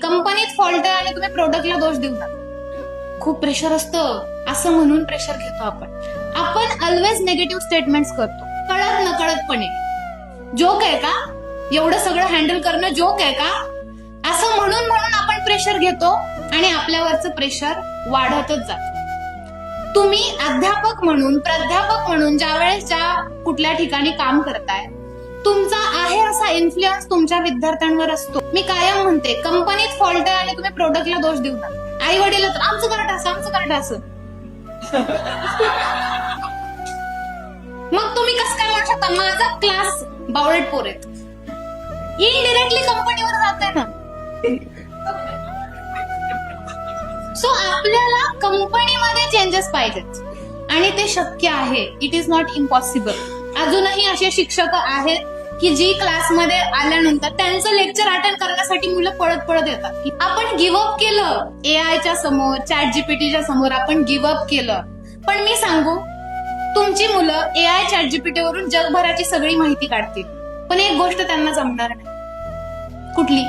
कंपनीत फॉल्ट आहे आणि तुम्ही प्रोडक्टला दोष देऊ नका. खूप प्रेशर असतं असं म्हणून प्रेशर घेतो आपण ऑलवेज निगेटिव्ह स्टेटमेंट्स करतो कळत नकळतपणे. जोक आहे का एवढं सगळं हँडल करणं, जोक आहे का असं म्हणून आपण प्रेशर घेतो आणि आपल्यावरचं प्रेशर वाढतच जातं. तुम्ही अध्यापक म्हणून, प्राध्यापक म्हणून ज्या कुठल्या ठिकाणी काम करताय, तुमचा आहे असा इन्फ्लुएन्स तुमच्या विद्यार्थ्यांवर असतो. मी कायम म्हणते कंपनीत फॉल्ट आहे आणि तुम्ही प्रोडक्टला दोष देऊ नका. आई वडील आमचं करत असं मग तुम्ही कसं काय म्हणू शकता माझा क्लास बावळट पोर आहेत. इनडिरेक्टली कंपनीवर जाते ना. सो आपल्याला कंपनीमध्ये चेंजेस पाहिजेत आणि ते शक्य आहे. It is not impossible. अजूनही असे शिक्षक आहेत की जी क्लासमध्ये आल्यानंतर त्यांचं लेक्चर अटेंड करण्यासाठी मुलं पळत येतात. आपण गिव्हअप केलं एआयच्या समोर, चॅट जीपीटीच्या समोर आपण गिव्हअप केलं. पण मी सांगू, तुमची मुलं एआय चॅट जीपीटी वरून जगभराची सगळी माहिती काढतील, पण एक गोष्ट त्यांना जमणार नाही. कुठली?